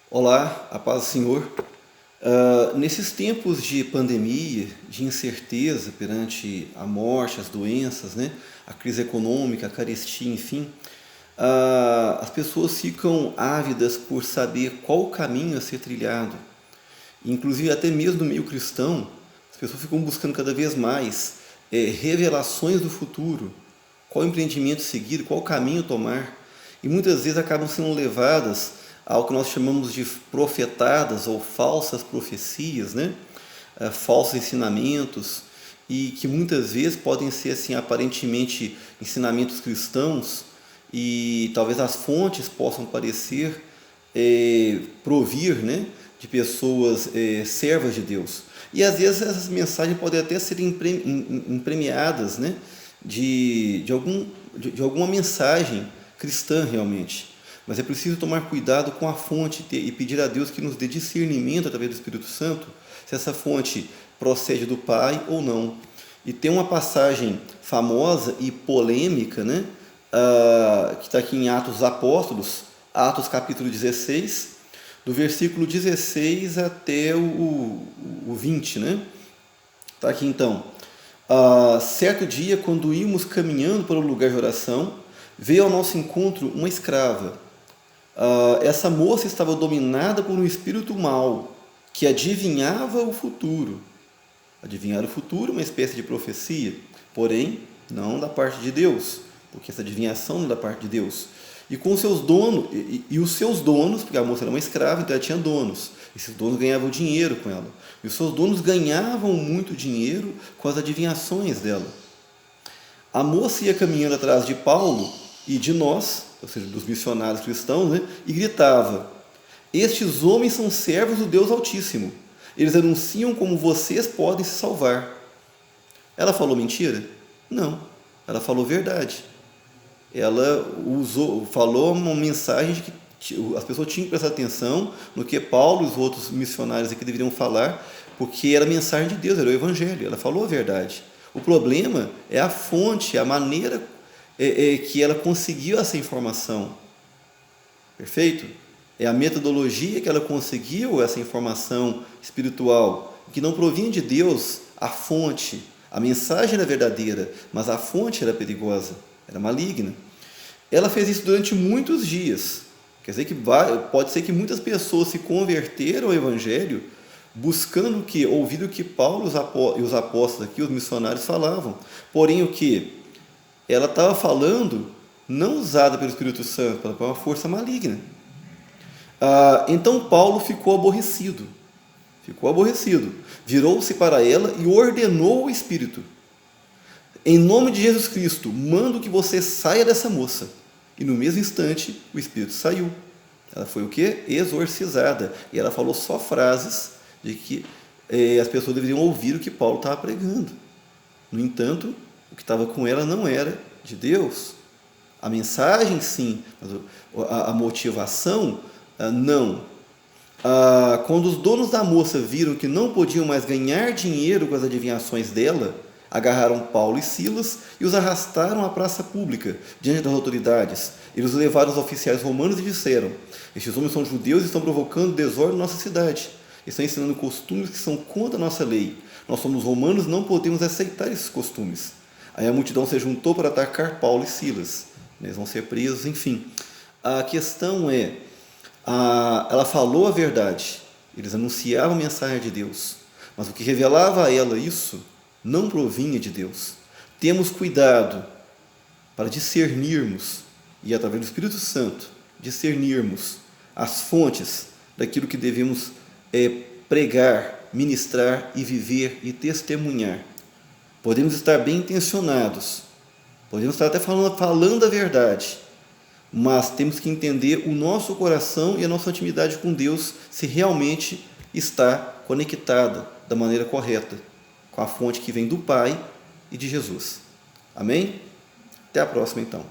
Olá, a paz do Senhor. Nesses tempos de pandemia, de incerteza perante a morte, as doenças, né, a crise econômica, a carestia, enfim, as pessoas ficam ávidas por saber qual o caminho a ser trilhado. Inclusive, até mesmo no meio cristão, as pessoas ficam buscando cada vez mais revelações do futuro, qual empreendimento seguir, qual caminho tomar. E muitas vezes acabam sendo levadas ao que nós chamamos de profetadas ou falsas profecias, né? Falsos ensinamentos, e que muitas vezes podem ser assim aparentemente ensinamentos cristãos, e talvez as fontes possam parecer provir, né, de pessoas servas de Deus. E às vezes essas mensagens podem até ser empremiadas, né, de alguma mensagem cristã realmente. Mas é preciso tomar cuidado com a fonte e pedir a Deus que nos dê discernimento através do Espírito Santo, se essa fonte procede do Pai ou não. E tem uma passagem famosa e polêmica, né, que está aqui em Atos dos Apóstolos, Atos capítulo 16, do versículo 16 até o 20, né? Está aqui então. Certo dia, quando íamos caminhando para o lugar de oração, veio ao nosso encontro uma escrava. Essa moça estava dominada por um espírito mau, que adivinhava o futuro. Adivinhar o futuro é uma espécie de profecia, porém, não da parte de Deus, porque essa adivinhação não é da parte de Deus. E com seus donos, e os seus donos, porque a moça era uma escrava, então ela tinha donos. Esses donos ganhavam dinheiro com ela. E os seus donos ganhavam muito dinheiro com as adivinhações dela. A moça ia caminhando atrás de Paulo e de nós, ou seja, dos missionários cristãos, né, e gritava: estes homens são servos do Deus Altíssimo. Eles anunciam como vocês podem se salvar. Ela falou mentira? Não. Ela falou verdade. Ela falou uma mensagem de que as pessoas tinham que prestar atenção no que Paulo e os outros missionários aqui deveriam falar, porque era a mensagem de Deus, era o Evangelho. Ela falou a verdade. O problema é a fonte, a maneira que ela conseguiu essa informação. Perfeito? É a metodologia que ela conseguiu essa informação espiritual, que não provinha de Deus, a fonte. A mensagem era verdadeira, mas a fonte era perigosa, era maligna. Ela fez isso durante muitos dias. Quer dizer que pode ser que muitas pessoas se converteram ao Evangelho buscando ouvir o que Paulo e os apóstolos aqui, os missionários, falavam. Porém, o que? Ela estava falando não usada pelo Espírito Santo, por uma força maligna. Então Paulo ficou aborrecido. Virou-se para ela e ordenou ao Espírito: em nome de Jesus Cristo, mando que você saia dessa moça. E no mesmo instante, o Espírito saiu. Ela foi o quê? Exorcizada. E ela falou só frases de que as pessoas deveriam ouvir o que Paulo estava pregando. No entanto, o que estava com ela não era de Deus. A mensagem, sim, mas a motivação, não. Quando os donos da moça viram que não podiam mais ganhar dinheiro com as adivinhações dela, agarraram Paulo e Silas e os arrastaram à praça pública, diante das autoridades. Eles os levaram aos oficiais romanos e disseram: estes homens são judeus e estão provocando desordem em nossa cidade. Estão ensinando costumes que são contra a nossa lei. Nós somos romanos e não podemos aceitar esses costumes. Aí a multidão se juntou para atacar Paulo e Silas. Eles vão ser presos, enfim. A questão ela falou a verdade. Eles anunciavam a mensagem de Deus. Mas o que revelava a ela isso não provinha de Deus. Temos cuidado para discernirmos, e através do Espírito Santo, discernirmos as fontes daquilo que devemos pregar, ministrar e viver e testemunhar. Podemos estar bem intencionados, podemos estar até falando a verdade, mas temos que entender o nosso coração e a nossa intimidade com Deus, se realmente está conectada da maneira correta, com a fonte que vem do Pai e de Jesus. Amém? Até a próxima, então.